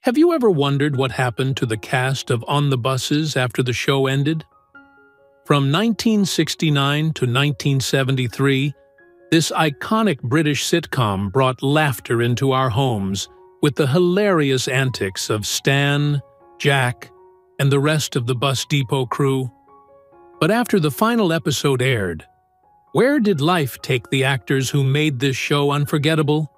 Have you ever wondered what happened to the cast of On the Buses after the show ended? From 1969 to 1973, this iconic British sitcom brought laughter into our homes with the hilarious antics of Stan, Jack, and the rest of the bus depot crew. But after the final episode aired, where did life take the actors who made this show unforgettable?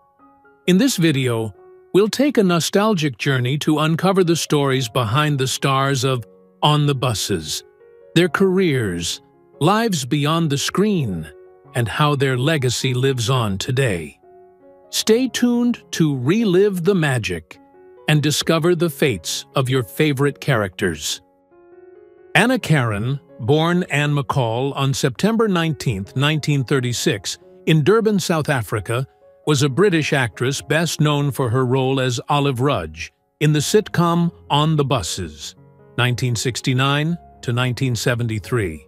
In this video, we'll take a nostalgic journey to uncover the stories behind the stars of On the Buses, their careers, lives beyond the screen, and how their legacy lives on today. Stay tuned to relive the magic and discover the fates of your favorite characters. Anna Karen, born Anne McCall on September 19, 1936, in Durban, South Africa, was a British actress best known for her role as Olive Rudge in the sitcom On the Buses, 1969 to 1973.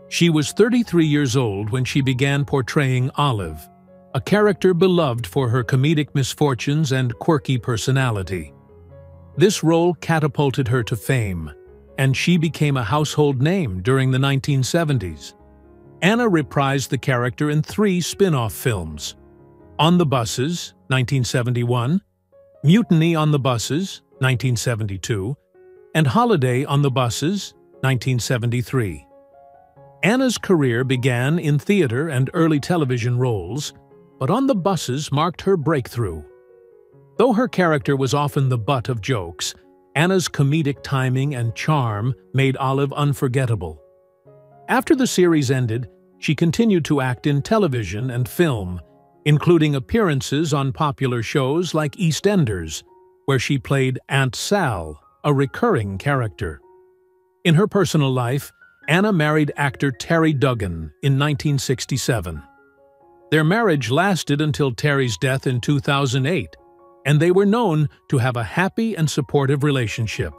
She was 33 years old when she began portraying Olive, a character beloved for her comedic misfortunes and quirky personality. This role catapulted her to fame, and she became a household name during the 1970s. Anna reprised the character in 3 spin-off films: On the Buses, 1971, Mutiny on the Buses, 1972, and Holiday on the Buses, 1973. Anna's career began in theater and early television roles, but On the Buses marked her breakthrough. Though her character was often the butt of jokes, Anna's comedic timing and charm made Olive unforgettable. After the series ended, she continued to act in television and film, including appearances on popular shows like EastEnders, where she played Aunt Sal, a recurring character. In her personal life, Anna married actor Terry Duggan in 1967. Their marriage lasted until Terry's death in 2008, and they were known to have a happy and supportive relationship.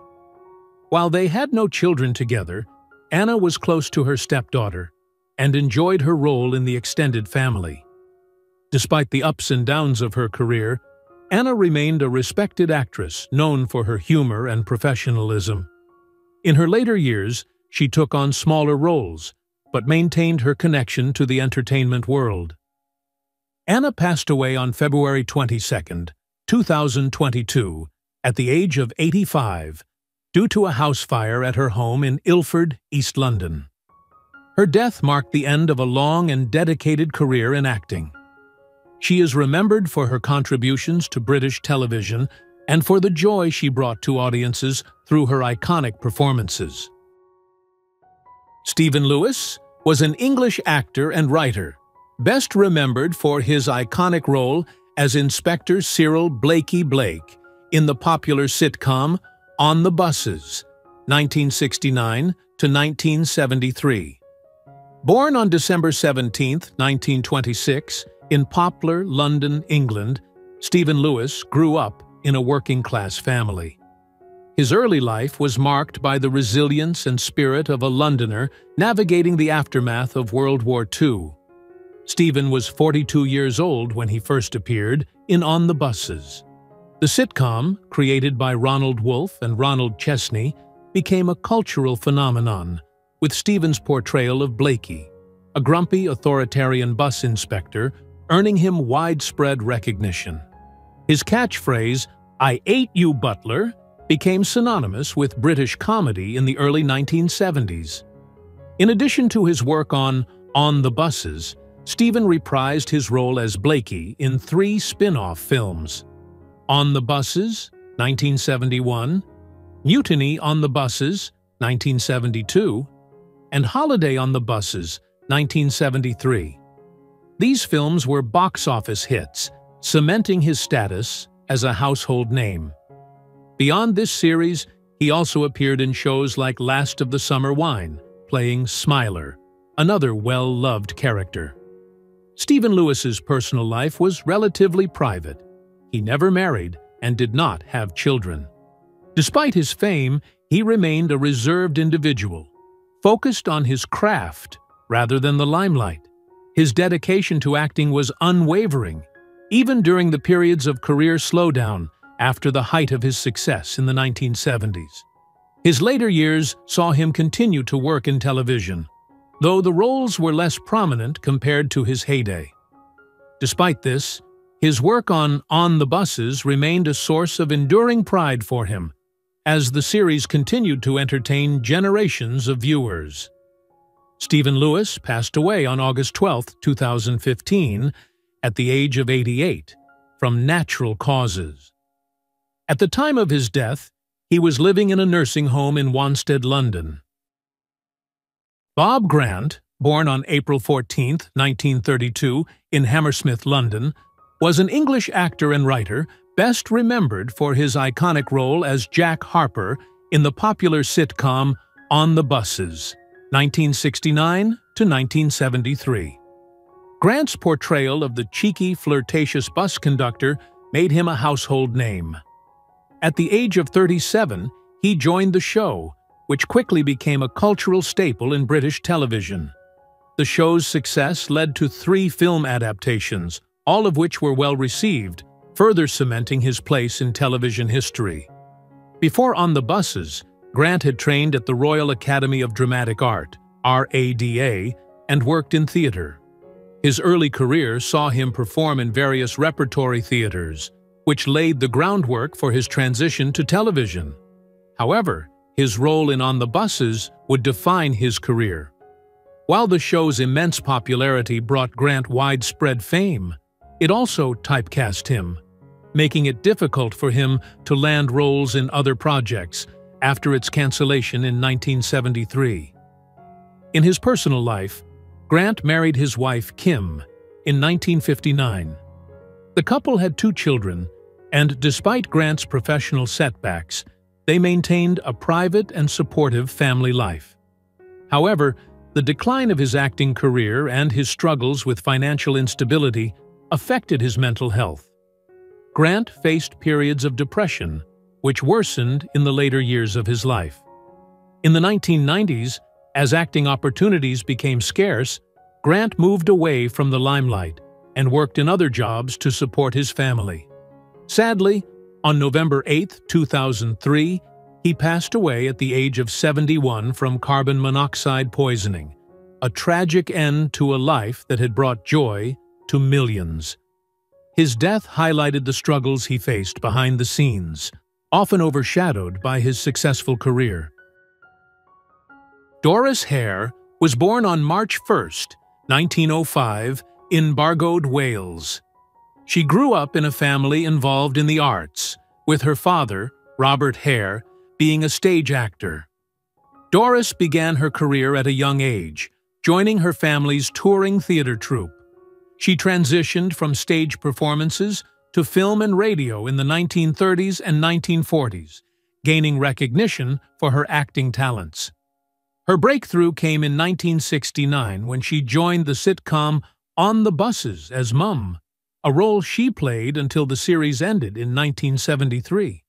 While they had no children together, Anna was close to her stepdaughter and enjoyed her role in the extended family. Despite the ups and downs of her career, Anna remained a respected actress known for her humor and professionalism. In her later years, she took on smaller roles, but maintained her connection to the entertainment world. Anna passed away on February 22, 2022, at the age of 85, due to a house fire at her home in Ilford, East London. Her death marked the end of a long and dedicated career in acting. She is remembered for her contributions to British television and for the joy she brought to audiences through her iconic performances. Stephen Lewis was an English actor and writer, best remembered for his iconic role as Inspector Cyril Blakey Blake in the popular sitcom On the Buses, 1969 to 1973. Born on December 17, 1926, in Poplar, London, England, Stephen Lewis grew up in a working-class family. His early life was marked by the resilience and spirit of a Londoner navigating the aftermath of World War II. Stephen was 42 years old when he first appeared in On the Buses. The sitcom, created by Ronald Wolfe and Ronald Chesney, became a cultural phenomenon, with Stephen's portrayal of Blakey, a grumpy authoritarian bus inspector, earning him widespread recognition. His catchphrase, "I ate you, butler," became synonymous with British comedy in the early 1970s. In addition to his work on the Buses, Stephen reprised his role as Blakey in 3 spin-off films: On the Buses, 1971, Mutiny on the Buses, 1972, and Holiday on the Buses, 1973. These films were box office hits, cementing his status as a household name. Beyond this series, he also appeared in shows like Last of the Summer Wine, playing Smiler, another well-loved character. Stephen Lewis's personal life was relatively private. He never married and did not have children. Despite his fame, he remained a reserved individual, focused on his craft rather than the limelight. His dedication to acting was unwavering, even during the periods of career slowdown after the height of his success in the 1970s. His later years saw him continue to work in television, though the roles were less prominent compared to his heyday. Despite this, his work on the Buses remained a source of enduring pride for him, as the series continued to entertain generations of viewers. Stephen Lewis passed away on August 12, 2015, at the age of 88, from natural causes. At the time of his death, he was living in a nursing home in Wanstead, London. Bob Grant, born on April 14, 1932, in Hammersmith, London, was an English actor and writer best remembered for his iconic role as Jack Harper in the popular sitcom On the Buses, 1969 to 1973. Grant's portrayal of the cheeky, flirtatious bus conductor made him a household name. At the age of 37, he joined the show, which quickly became a cultural staple in British television. The show's success led to 3 film adaptations, all of which were well received, further cementing his place in television history. Before On the Buses, Grant had trained at the Royal Academy of Dramatic Art, RADA, and worked in theater. His early career saw him perform in various repertory theaters, which laid the groundwork for his transition to television. However, his role in On the Buses would define his career. While the show's immense popularity brought Grant widespread fame, it also typecast him, making it difficult for him to land roles in other projects after its cancellation in 1973. In his personal life, Grant married his wife Kim in 1959. The couple had 2 children, and despite Grant's professional setbacks, they maintained a private and supportive family life. However, the decline of his acting career and his struggles with financial instability affected his mental health. Grant faced periods of depression, which worsened in the later years of his life. In the 1990s, as acting opportunities became scarce, Grant moved away from the limelight and worked in other jobs to support his family. Sadly, on November 8, 2003, he passed away at the age of 71 from carbon monoxide poisoning, a tragic end to a life that had brought joy to millions. His death highlighted the struggles he faced behind the scenes, often overshadowed by his successful career. Doris Hair was born on March 1, 1905, in Bargod, Wales. She grew up in a family involved in the arts, with her father, Robert Hair, being a stage actor. Doris began her career at a young age, joining her family's touring theater troupe. She transitioned from stage performances to film and radio in the 1930s and 1940s, gaining recognition for her acting talents. Her breakthrough came in 1969 when she joined the sitcom On the Buses as Mum, a role she played until the series ended in 1973.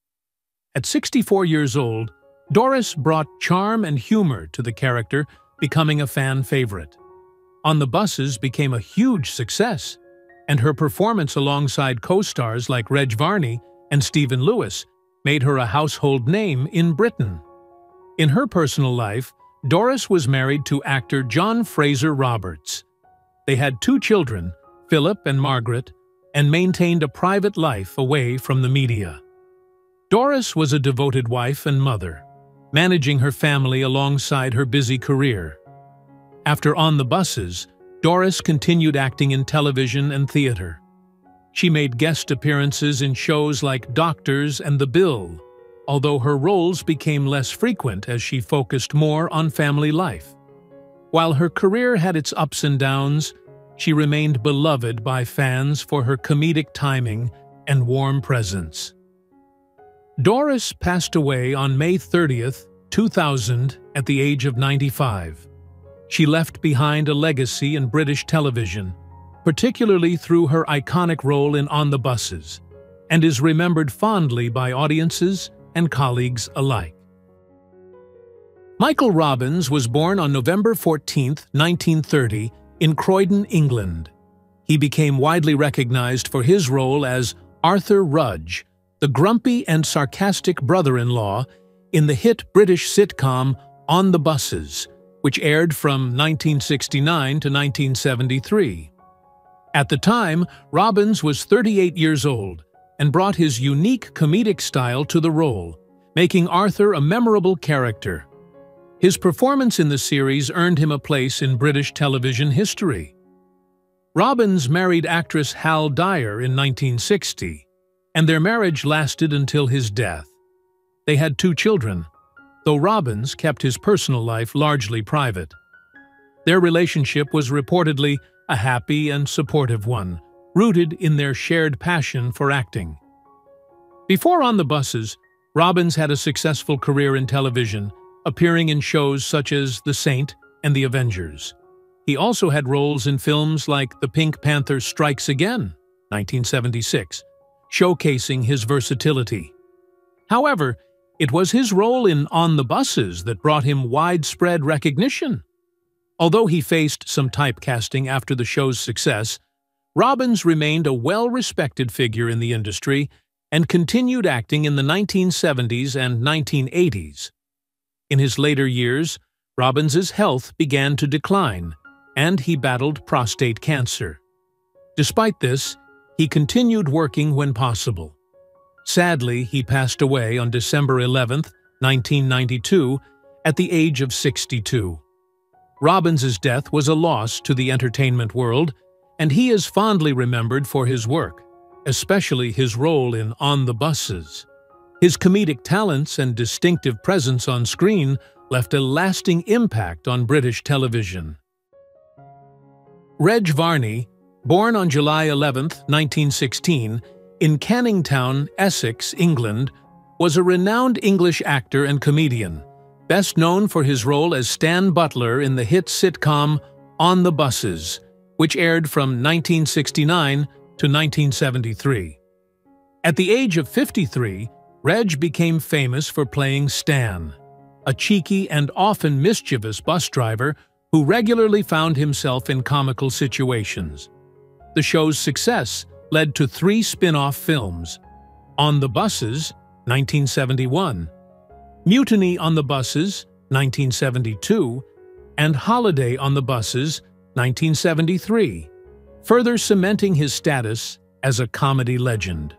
At 64 years old, Doris brought charm and humor to the character, becoming a fan favorite. On the Buses became a huge success, and her performance alongside co-stars like Reg Varney and Stephen Lewis made her a household name in Britain. In her personal life, Doris was married to actor John Fraser Roberts. They had 2 children, Philip and Margaret, and maintained a private life away from the media. Doris was a devoted wife and mother, managing her family alongside her busy career. After On the Buses, Doris continued acting in television and theater. She made guest appearances in shows like Doctors and The Bill, although her roles became less frequent as she focused more on family life. While her career had its ups and downs, she remained beloved by fans for her comedic timing and warm presence. Doris passed away on May 30, 2000, at the age of 95. She left behind a legacy in British television, particularly through her iconic role in On the Buses, and is remembered fondly by audiences and colleagues alike. Michael Robbins was born on November 14, 1930, in Croydon, England. He became widely recognized for his role as Arthur Rudge, the grumpy and sarcastic brother-in-law in the hit British sitcom On the Buses, which aired from 1969 to 1973. At the time, Robbins was 38 years old and brought his unique comedic style to the role, making Arthur a memorable character. His performance in the series earned him a place in British television history. Robbins married actress Hal Dyer in 1960, and their marriage lasted until his death. They had 2 children, though Robbins kept his personal life largely private. Their relationship was reportedly a happy and supportive one, rooted in their shared passion for acting. Before On the Buses, Robbins had a successful career in television, appearing in shows such as The Saint and The Avengers. He also had roles in films like The Pink Panther Strikes Again, 1976, showcasing his versatility. However, it was his role in On the Buses that brought him widespread recognition. Although he faced some typecasting after the show's success, Robbins remained a well-respected figure in the industry and continued acting in the 1970s and 1980s. In his later years, Robbins's health began to decline, and he battled prostate cancer. Despite this, he continued working when possible. Sadly, he passed away on December 11, 1992, at the age of 62. Robbins's death was a loss to the entertainment world, and he is fondly remembered for his work, especially his role in On the Buses. His comedic talents and distinctive presence on screen left a lasting impact on British television. Reg Varney, born on July 11, 1916, in Canning Town, Essex, England, was a renowned English actor and comedian, best known for his role as Stan Butler in the hit sitcom On the Buses, which aired from 1969 to 1973. At the age of 53, Reg became famous for playing Stan, a cheeky and often mischievous bus driver who regularly found himself in comical situations. The show's success led to 3 spin-off films: On the Buses, 1971, Mutiny on the Buses, 1972, and Holiday on the Buses, 1973, further cementing his status as a comedy legend.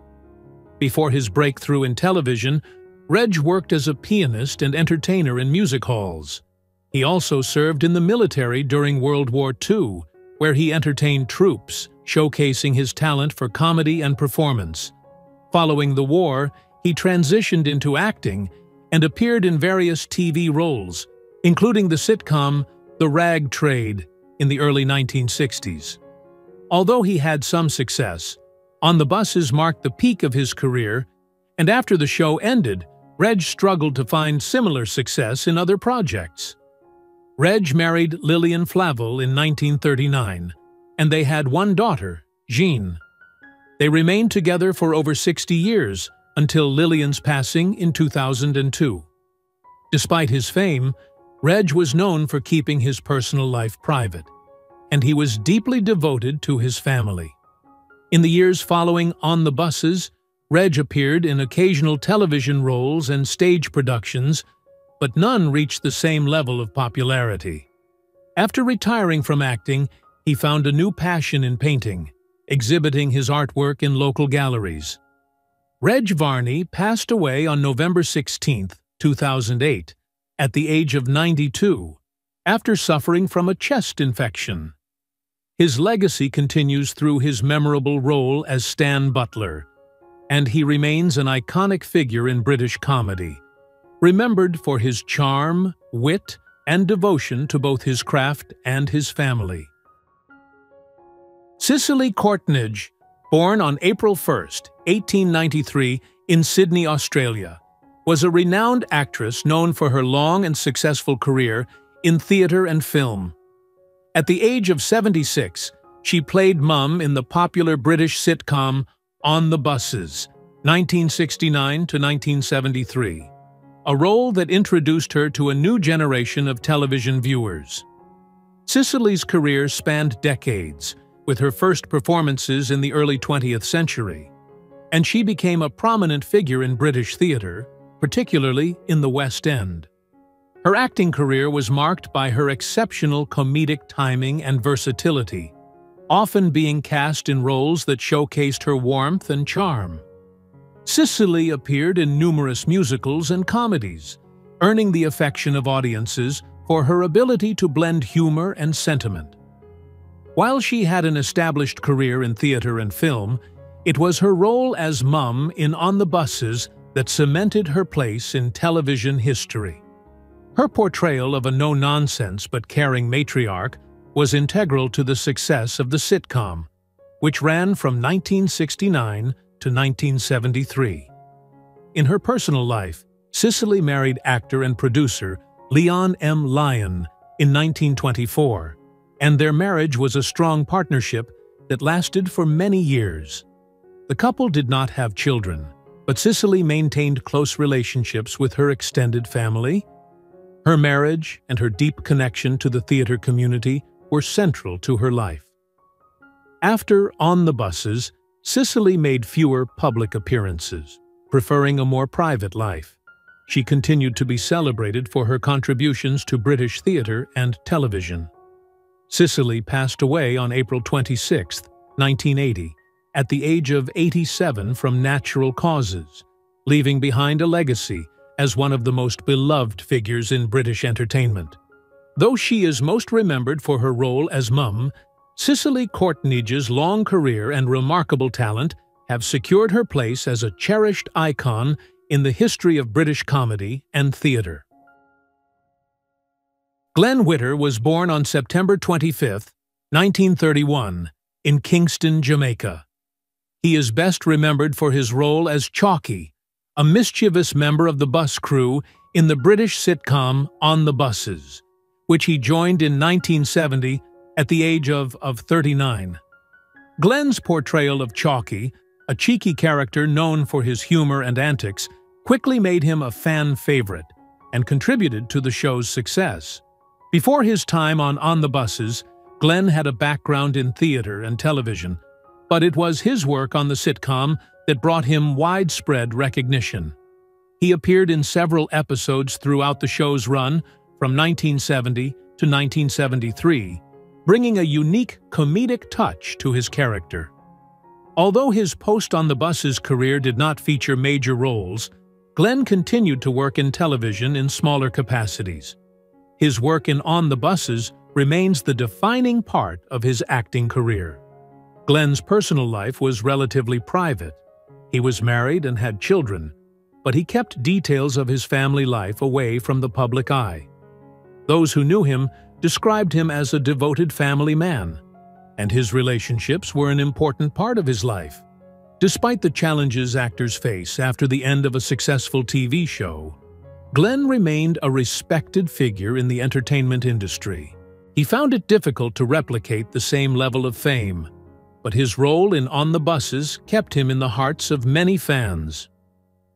Before his breakthrough in television, Reg worked as a pianist and entertainer in music halls. He also served in the military during World War II, where he entertained troops, showcasing his talent for comedy and performance. Following the war, he transitioned into acting and appeared in various TV roles, including the sitcom The Rag Trade in the early 1960s. Although he had some success, On the Buses marked the peak of his career, and after the show ended, Reg struggled to find similar success in other projects. Reg married Lillian Flavel in 1939, and they had 1 daughter, Jean. They remained together for over 60 years, until Lillian's passing in 2002. Despite his fame, Reg was known for keeping his personal life private, and he was deeply devoted to his family. In the years following On the Buses, Reg appeared in occasional television roles and stage productions, but none reached the same level of popularity. After retiring from acting, he found a new passion in painting, exhibiting his artwork in local galleries. Reg Varney passed away on November 16, 2008, at the age of 92, after suffering from a chest infection. His legacy continues through his memorable role as Stan Butler, and he remains an iconic figure in British comedy, remembered for his charm, wit, and devotion to both his craft and his family. Sicily Courtnage, born on April 1, 1893, in Sydney, Australia, was a renowned actress known for her long and successful career in theatre and film. At the age of 76, she played Mum in the popular British sitcom On the Buses, 1969 to 1973, a role that introduced her to a new generation of television viewers. Sicily's career spanned decades, with her first performances in the early 20th century. and she became a prominent figure in British theatre, particularly in the West End. Her acting career was marked by her exceptional comedic timing and versatility, often being cast in roles that showcased her warmth and charm. Sicily appeared in numerous musicals and comedies, earning the affection of audiences for her ability to blend humor and sentiment. While she had an established career in theatre and film, it was her role as Mum in On the Buses that cemented her place in television history. Her portrayal of a no-nonsense but caring matriarch was integral to the success of the sitcom, which ran from 1969 to 1973. In her personal life, Sicily married actor and producer Leon M. Lyon in 1924, and their marriage was a strong partnership that lasted for many years. The couple did not have children, but Sicily maintained close relationships with her extended family. Her marriage and her deep connection to the theater community were central to her life. After On the Buses, Sicily made fewer public appearances, preferring a more private life. She continued to be celebrated for her contributions to British theatre and television. Sicily passed away on April 26, 1980, at the age of 87 from natural causes, leaving behind a legacy as one of the most beloved figures in British entertainment. Though she is most remembered for her role as Mum, Sicily Courtnage's long career and remarkable talent have secured her place as a cherished icon in the history of British comedy and theatre. Glenn Witter was born on September 25, 1931, in Kingston, Jamaica. He is best remembered for his role as Chalky, a mischievous member of the bus crew in the British sitcom On the Buses, which he joined in 1970 at the age of 39. Glenn's portrayal of Chalky, a cheeky character known for his humor and antics, quickly made him a fan favorite and contributed to the show's success. Before his time on the Buses, Glenn had a background in theater and television, but it was his work on the sitcom that brought him widespread recognition. He appeared in several episodes throughout the show's run from 1970 to 1973, bringing a unique comedic touch to his character. Although his On the Buses career did not feature major roles, Glenn continued to work in television in smaller capacities. His work in On the Buses remains the defining part of his acting career. Glenn's personal life was relatively private. He was married and had children, but he kept details of his family life away from the public eye. Those who knew him described him as a devoted family man, and his relationships were an important part of his life. Despite the challenges actors face after the end of a successful TV show, Glenn remained a respected figure in the entertainment industry. He found it difficult to replicate the same level of fame, but his role in On the Buses kept him in the hearts of many fans.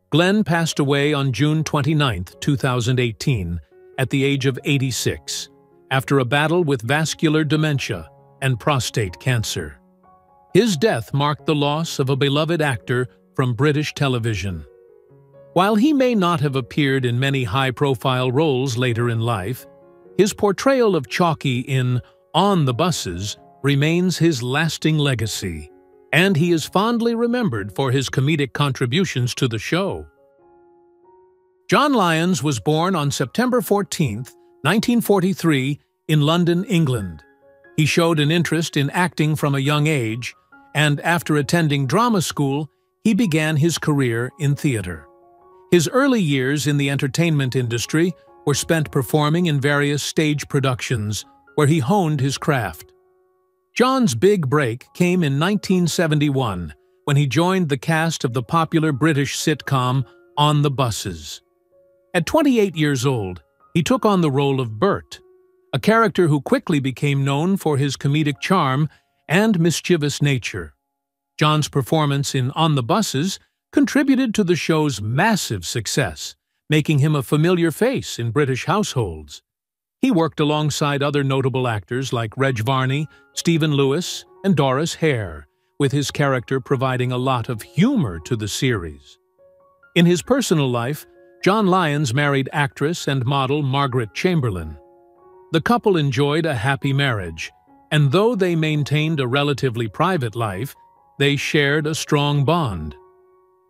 Glenn passed away on June 29, 2018, at the age of 86, after a battle with vascular dementia and prostate cancer. His death marked the loss of a beloved actor from British television. While he may not have appeared in many high-profile roles later in life, his portrayal of Chalky in On the Buses remains his lasting legacy, and he is fondly remembered for his comedic contributions to the show. John Lyons was born on September 14, 1943, in London, England. He showed an interest in acting from a young age, and after attending drama school, he began his career in theater. His early years in the entertainment industry were spent performing in various stage productions, where he honed his craft. John's big break came in 1971, when he joined the cast of the popular British sitcom On the Buses. At 28 years old, he took on the role of Bert, a character who quickly became known for his comedic charm and mischievous nature. John's performance in On the Buses contributed to the show's massive success, making him a familiar face in British households. He worked alongside other notable actors like Reg Varney, Stephen Lewis, and Doris Hair, with his character providing a lot of humor to the series. In his personal life, John Lyons married actress and model Margaret Chamberlain. The couple enjoyed a happy marriage, and though they maintained a relatively private life, they shared a strong bond.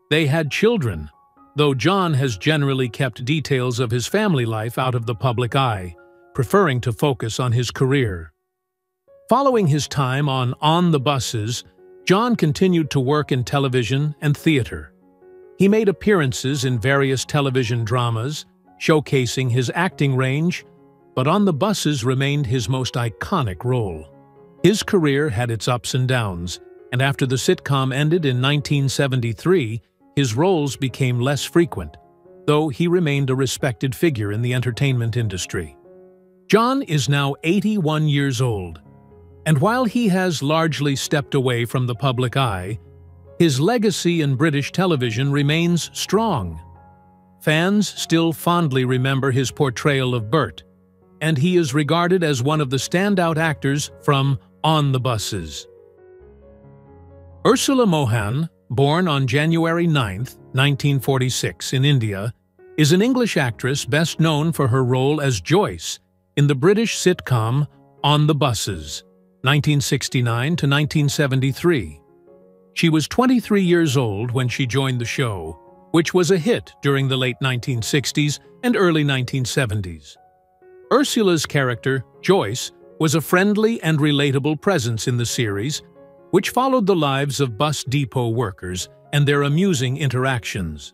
They had children, though John has generally kept details of his family life out of the public eye, preferring to focus on his career. Following his time on the Buses, John continued to work in television and theater. He made appearances in various television dramas, showcasing his acting range, but On the Buses remained his most iconic role. His career had its ups and downs, and after the sitcom ended in 1973, his roles became less frequent, though he remained a respected figure in the entertainment industry. John is now 81 years old, and while he has largely stepped away from the public eye, his legacy in British television remains strong. Fans still fondly remember his portrayal of Bert, and he is regarded as one of the standout actors from On the Buses. Ursula Mohan, born on January 9, 1946 in India, is an English actress best known for her role as Joyce in the British sitcom On the Buses, 1969 to 1973. She was 23 years old when she joined the show, which was a hit during the late 1960s and early 1970s. Ursula's character, Joyce, was a friendly and relatable presence in the series, which followed the lives of bus depot workers and their amusing interactions.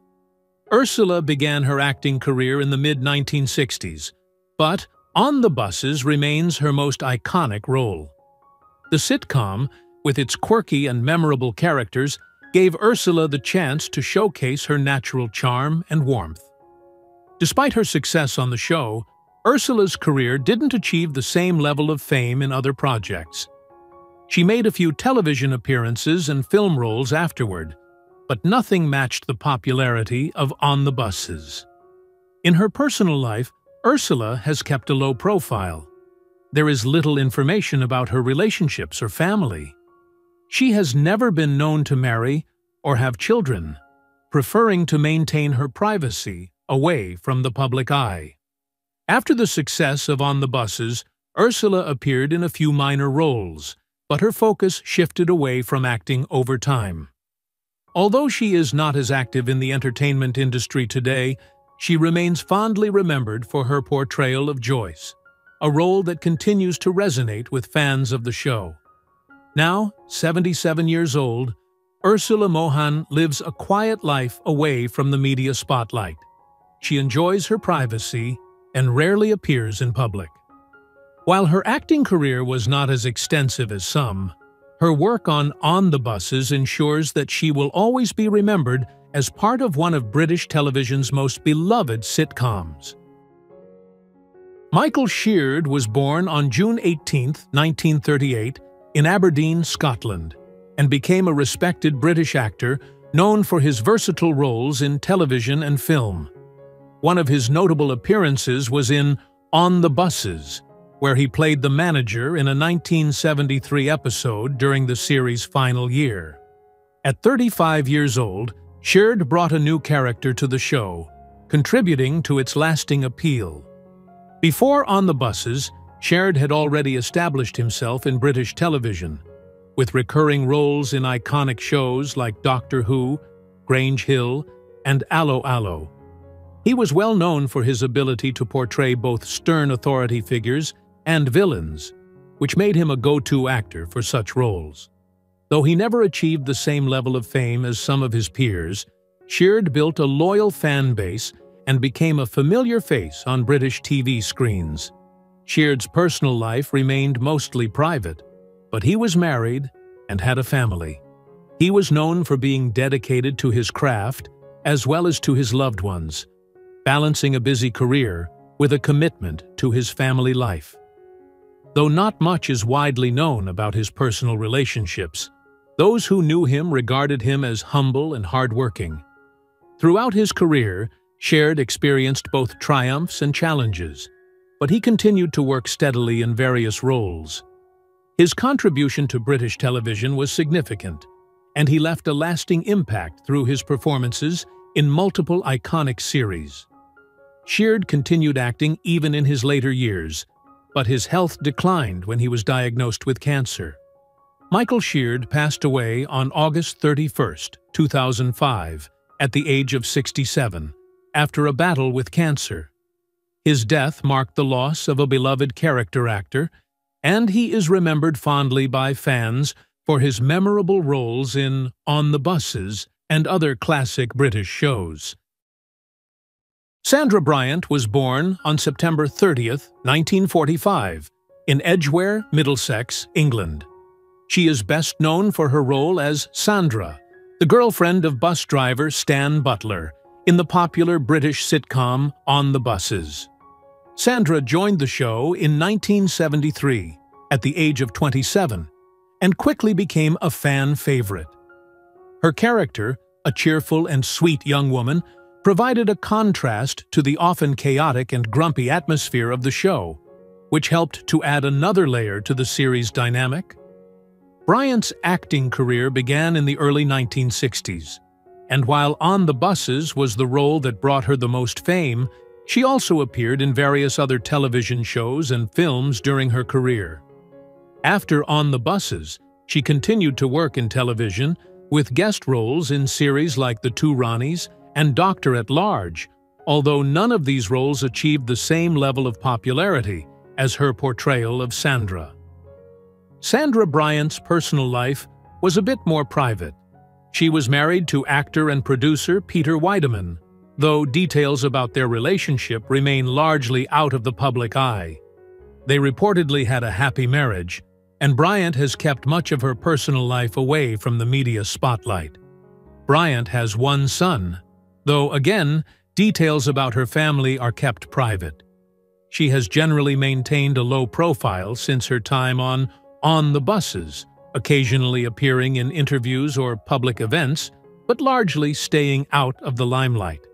Ursula began her acting career in the mid-1960s, but On the Buses remains her most iconic role. The sitcom, with its quirky and memorable characters, gave Ursula the chance to showcase her natural charm and warmth. Despite her success on the show, Ursula's career didn't achieve the same level of fame in other projects. She made a few television appearances and film roles afterward, but nothing matched the popularity of On the Buses. In her personal life, Ursula has kept a low profile. There is little information about her relationships or family. She has never been known to marry or have children, preferring to maintain her privacy away from the public eye. After the success of On the Buses, Ursula appeared in a few minor roles, but her focus shifted away from acting over time. Although she is not as active in the entertainment industry today, she remains fondly remembered for her portrayal of Joyce, a role that continues to resonate with fans of the show. Now, 77 years old, Ursula Mohan lives a quiet life away from the media spotlight. She enjoys her privacy and rarely appears in public. While her acting career was not as extensive as some, her work on the Buses ensures that she will always be remembered as part of one of British television's most beloved sitcoms. Michael Shear was born on June 18, 1938, in Aberdeen, Scotland, and became a respected British actor known for his versatile roles in television and film. One of his notable appearances was in On the Buses, where he played the manager in a 1973 episode during the series' final year. At 35 years old, Shear brought a new character to the show, contributing to its lasting appeal. Before On the Buses, Shear had already established himself in British television, with recurring roles in iconic shows like Doctor Who, Grange Hill, and Allo Allo. He was well known for his ability to portray both stern authority figures and villains, which made him a go-to actor for such roles. Though he never achieved the same level of fame as some of his peers, Shear built a loyal fan base and became a familiar face on British TV screens. Shear's personal life remained mostly private, but he was married and had a family. He was known for being dedicated to his craft as well as to his loved ones, balancing a busy career with a commitment to his family life. Though not much is widely known about his personal relationships, those who knew him regarded him as humble and hardworking. Throughout his career, Shear experienced both triumphs and challenges, but he continued to work steadily in various roles. His contribution to British television was significant, and he left a lasting impact through his performances in multiple iconic series. Shear continued acting even in his later years, but his health declined when he was diagnosed with cancer. Michael Shear passed away on August 31, 2005, at the age of 67, after a battle with cancer. His death marked the loss of a beloved character actor, and he is remembered fondly by fans for his memorable roles in On the Buses and other classic British shows. Sandra Bryant was born on September 30, 1945, in Edgware, Middlesex, England. She is best known for her role as Sandra, the girlfriend of bus driver Stan Butler, in the popular British sitcom On the Buses. Sandra joined the show in 1973, at the age of 27, and quickly became a fan favorite. Her character, a cheerful and sweet young woman, provided a contrast to the often chaotic and grumpy atmosphere of the show, which helped to add another layer to the series' dynamic. Bryant's acting career began in the early 1960s, and while On the Buses was the role that brought her the most fame, she also appeared in various other television shows and films during her career. After On the Buses, she continued to work in television with guest roles in series like The Two Ronnies and Doctor at Large, although none of these roles achieved the same level of popularity as her portrayal of Sandra. Sandra Bryant's personal life was a bit more private. She was married to actor and producer Peter Weideman, though details about their relationship remain largely out of the public eye. They reportedly had a happy marriage, and Bryant has kept much of her personal life away from the media spotlight. Bryant has one son, though again, details about her family are kept private. She has generally maintained a low profile since her time on the Buses, occasionally appearing in interviews or public events, but largely staying out of the limelight.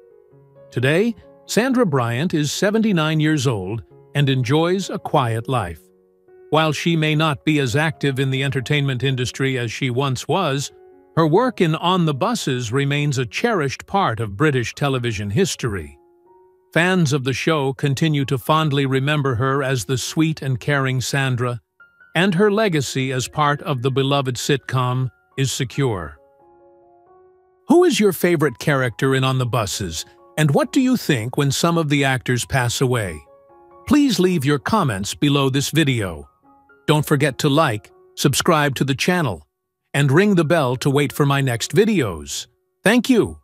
Today, Sandra Bryant is 79 years old and enjoys a quiet life. While she may not be as active in the entertainment industry as she once was, her work in On the Buses remains a cherished part of British television history. Fans of the show continue to fondly remember her as the sweet and caring Sandra, and her legacy as part of the beloved sitcom is secure. Who is your favorite character in On the Buses, and what do you think when some of the actors pass away? Please leave your comments below this video. Don't forget to like, subscribe to the channel, and ring the bell to wait for my next videos. Thank you!